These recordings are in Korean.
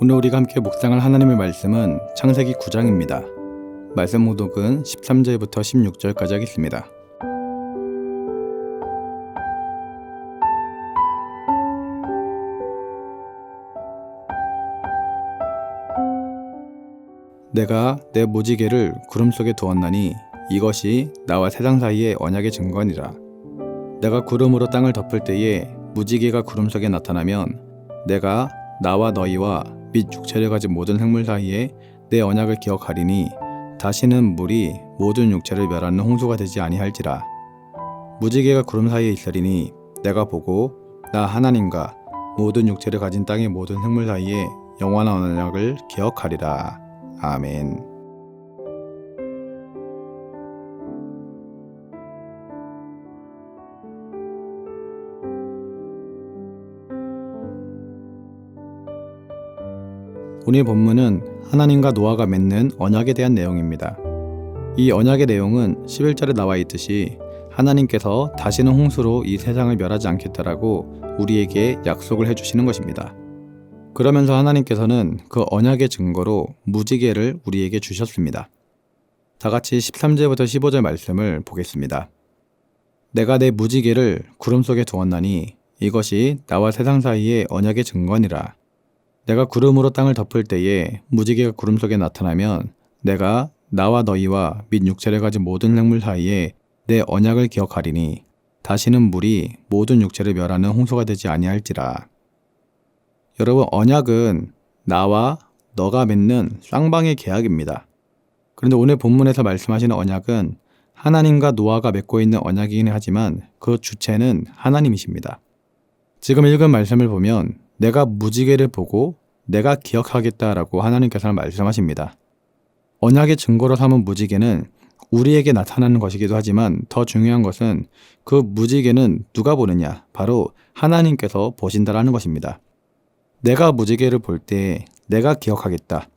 오늘 우리가 함께 묵상할 하나님의 말씀은 창세기 9장입니다. 말씀 목록은 13절부터 16절까지 하겠습니다. 내가 내 무지개를 구름 속에 두었나니 이것이 나와 세상 사이의 언약의 증거니라. 내가 구름으로 땅을 덮을 때에 무지개가 구름 속에 나타나면 내가 나와 너희와 및 육체를 가진 모든 생물 사이에 내 언약을 기억하리니 다시는 물이 모든 육체를 멸하는 홍수가 되지 아니할지라. 무지개가 구름 사이에 있으리니 내가 보고 나 하나님과 모든 육체를 가진 땅의 모든 생물 사이에 영원한 언약을 기억하리라. 아멘. 오늘 본문은 하나님과 노아가 맺는 언약에 대한 내용입니다. 이 언약의 내용은 11절에 나와 있듯이 하나님께서 다시는 홍수로 이 세상을 멸하지 않겠다라고 우리에게 약속을 해주시는 것입니다. 그러면서 하나님께서는 그 언약의 증거로 무지개를 우리에게 주셨습니다. 다 같이 13절부터 15절 말씀을 보겠습니다. 내가 내 무지개를 구름 속에 두었나니 이것이 나와 세상 사이의 언약의 증거니라. 내가 구름으로 땅을 덮을 때에 무지개가 구름 속에 나타나면 내가 나와 너희와 및 육체를 가진 모든 생물 사이에 내 언약을 기억하리니 다시는 물이 모든 육체를 멸하는 홍수가 되지 아니할지라. 여러분, 언약은 나와 너가 맺는 쌍방의 계약입니다. 그런데 오늘 본문에서 말씀하시는 언약은 하나님과 노아가 맺고 있는 언약이긴 하지만 그 주체는 하나님이십니다. 지금 읽은 말씀을 보면 내가 무지개를 보고 내가 기억하겠다라고 하나님께서는 말씀하십니다. 언약의 증거로 삼은 무지개는 우리에게 나타나는 것이기도 하지만 더 중요한 것은 그 무지개는 누가 보느냐? 바로 하나님께서 보신다라는 것입니다. 내가 무지개를 볼 때 내가 기억하겠다.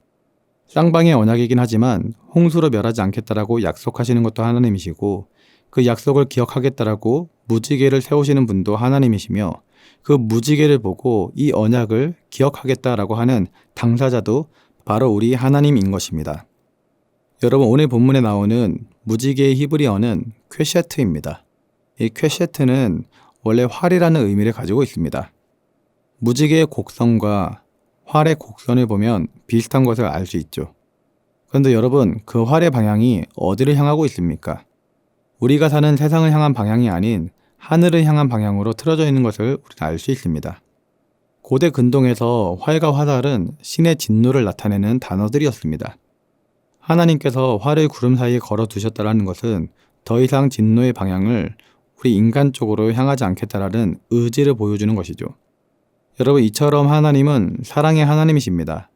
쌍방의 언약이긴 하지만 홍수로 멸하지 않겠다라고 약속하시는 것도 하나님이시고 그 약속을 기억하겠다라고 무지개를 세우시는 분도 하나님이시며 그 무지개를 보고 이 언약을 기억하겠다라고 하는 당사자도 바로 우리 하나님인 것입니다. 여러분, 오늘 본문에 나오는 무지개의 히브리어는 퀘셰트입니다. 이 퀘셰트는 원래 활이라는 의미를 가지고 있습니다. 무지개의 곡선과 활의 곡선을 보면 비슷한 것을 알 수 있죠. 그런데 여러분, 그 활의 방향이 어디를 향하고 있습니까? 우리가 사는 세상을 향한 방향이 아닌 하늘을 향한 방향으로 틀어져 있는 것을 우리는 알 수 있습니다. 고대 근동에서 활과 화살은 신의 진노를 나타내는 단어들이었습니다. 하나님께서 활을 구름 사이에 걸어 두셨다는 것은 더 이상 진노의 방향을 우리 인간 쪽으로 향하지 않겠다라는 의지를 보여주는 것이죠. 여러분, 이처럼 하나님은 사랑의 하나님이십니다.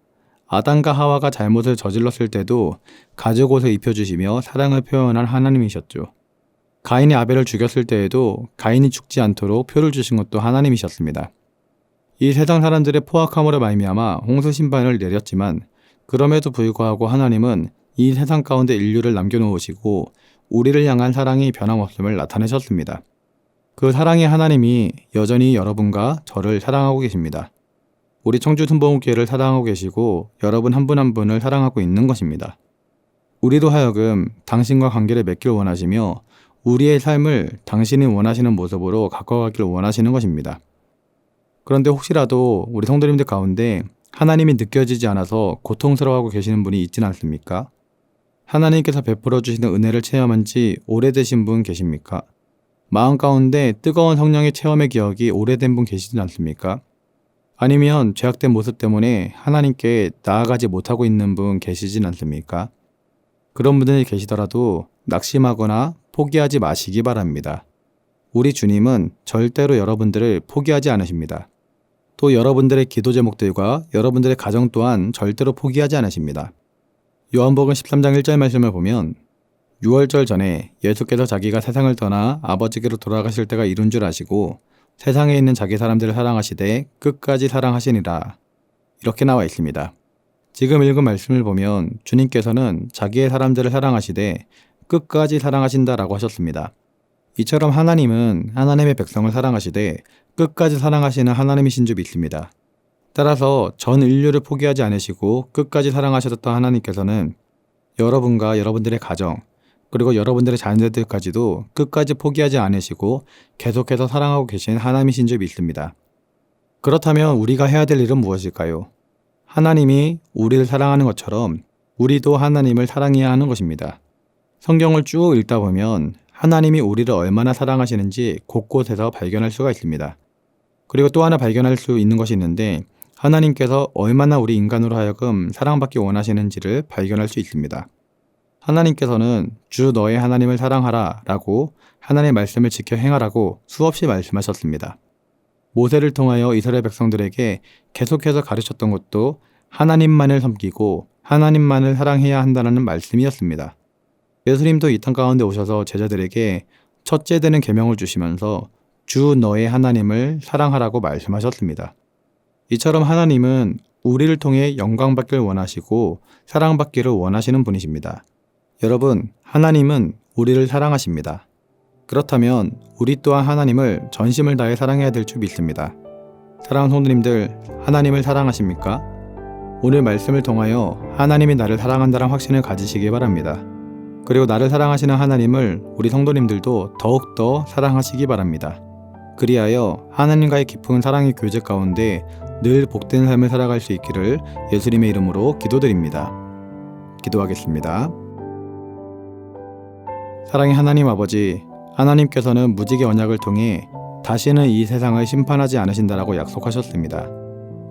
아담과 하와가 잘못을 저질렀을 때도 가죽옷을 입혀주시며 사랑을 표현한 하나님이셨죠. 가인이 아벨을 죽였을 때에도 가인이 죽지 않도록 표를 주신 것도 하나님이셨습니다. 이 세상 사람들의 포악함으로 말미암아 홍수 심판을 내렸지만 그럼에도 불구하고 하나님은 이 세상 가운데 인류를 남겨놓으시고 우리를 향한 사랑이 변함없음을 나타내셨습니다. 그 사랑의 하나님이 여전히 여러분과 저를 사랑하고 계십니다. 우리 청주순복음교회를 사랑하고 계시고 여러분 한 분 한 분을 사랑하고 있는 것입니다. 우리로 하여금 당신과 관계를 맺길 원하시며 우리의 삶을 당신이 원하시는 모습으로 가꿔가길 원하시는 것입니다. 그런데 혹시라도 우리 성도님들 가운데 하나님이 느껴지지 않아서 고통스러워하고 계시는 분이 있지는 않습니까? 하나님께서 베풀어 주시는 은혜를 체험한 지 오래되신 분 계십니까? 마음 가운데 뜨거운 성령의 체험의 기억이 오래된 분 계시진 않습니까? 아니면 죄악된 모습 때문에 하나님께 나아가지 못하고 있는 분 계시진 않습니까? 그런 분들이 계시더라도 낙심하거나 포기하지 마시기 바랍니다. 우리 주님은 절대로 여러분들을 포기하지 않으십니다. 또 여러분들의 기도 제목들과 여러분들의 가정 또한 절대로 포기하지 않으십니다. 요한복음 13장 1절 말씀을 보면 6월절 전에 예수께서 자기가 세상을 떠나 아버지께로 돌아가실 때가 이룬 줄 아시고 세상에 있는 자기 사람들을 사랑하시되 끝까지 사랑하시니라. 이렇게 나와 있습니다. 지금 읽은 말씀을 보면 주님께서는 자기의 사람들을 사랑하시되 끝까지 사랑하신다라고 하셨습니다. 이처럼 하나님은 하나님의 백성을 사랑하시되 끝까지 사랑하시는 하나님이신 줄 믿습니다. 따라서 전 인류를 포기하지 않으시고 끝까지 사랑하셨던 하나님께서는 여러분과 여러분들의 가정, 그리고 여러분들의 자녀들까지도 끝까지 포기하지 않으시고 계속해서 사랑하고 계신 하나님이신 줄 믿습니다. 그렇다면 우리가 해야 될 일은 무엇일까요? 하나님이 우리를 사랑하는 것처럼 우리도 하나님을 사랑해야 하는 것입니다. 성경을 쭉 읽다 보면 하나님이 우리를 얼마나 사랑하시는지 곳곳에서 발견할 수가 있습니다. 그리고 또 하나 발견할 수 있는 것이 있는데 하나님께서 얼마나 우리 인간으로 하여금 사랑받기 원하시는지를 발견할 수 있습니다. 하나님께서는 주 너의 하나님을 사랑하라 라고 하나님의 말씀을 지켜 행하라고 수없이 말씀하셨습니다. 모세를 통하여 이스라엘 백성들에게 계속해서 가르쳤던 것도 하나님만을 섬기고 하나님만을 사랑해야 한다는 말씀이었습니다. 예수님도 이 땅 가운데 오셔서 제자들에게 첫째 되는 계명을 주시면서 주 너의 하나님을 사랑하라고 말씀하셨습니다. 이처럼 하나님은 우리를 통해 영광받기를 원하시고 사랑받기를 원하시는 분이십니다. 여러분, 하나님은 우리를 사랑하십니다. 그렇다면 우리 또한 하나님을 전심을 다해 사랑해야 될 줄 믿습니다. 사랑하는 성도님들, 하나님을 사랑하십니까? 오늘 말씀을 통하여 하나님이 나를 사랑한다는 확신을 가지시기 바랍니다. 그리고 나를 사랑하시는 하나님을 우리 성도님들도 더욱더 사랑하시기 바랍니다. 그리하여 하나님과의 깊은 사랑의 교제 가운데 늘 복된 삶을 살아갈 수 있기를 예수님의 이름으로 기도드립니다. 기도하겠습니다. 사랑의 하나님 아버지, 하나님께서는 무지개 언약을 통해 다시는 이 세상을 심판하지 않으신다라고 약속하셨습니다.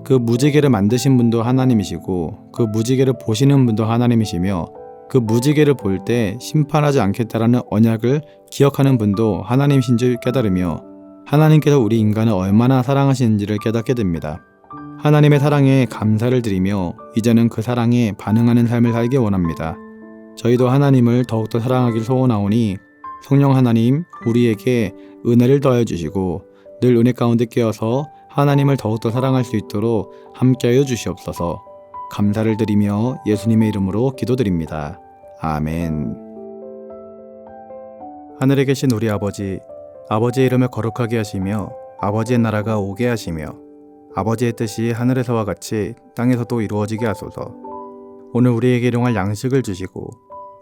그 무지개를 만드신 분도 하나님이시고 그 무지개를 보시는 분도 하나님이시며 그 무지개를 볼 때 심판하지 않겠다라는 언약을 기억하는 분도 하나님이신 줄 깨달으며 하나님께서 우리 인간을 얼마나 사랑하시는지를 깨닫게 됩니다. 하나님의 사랑에 감사를 드리며 이제는 그 사랑에 반응하는 삶을 살기 원합니다. 저희도 하나님을 더욱더 사랑하길 소원하오니 성령 하나님 우리에게 은혜를 더해 주시고 늘 은혜 가운데 깨어서 하나님을 더욱더 사랑할 수 있도록 함께하여 주시옵소서. 감사를 드리며 예수님의 이름으로 기도드립니다. 아멘. 하늘에 계신 우리 아버지, 아버지의 이름을 거룩하게 하시며 아버지의 나라가 오게 하시며 아버지의 뜻이 하늘에서와 같이 땅에서도 이루어지게 하소서. 오늘 우리에게 일용할 양식을 주시고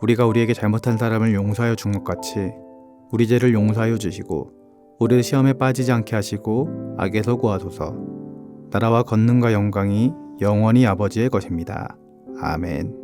우리가 우리에게 잘못한 사람을 용서하여 준 것 같이 우리 죄를 용서하여 주시고 우리를 시험에 빠지지 않게 하시고 악에서 구하소서. 나라와 권능과 영광이 영원히 아버지의 것입니다. 아멘.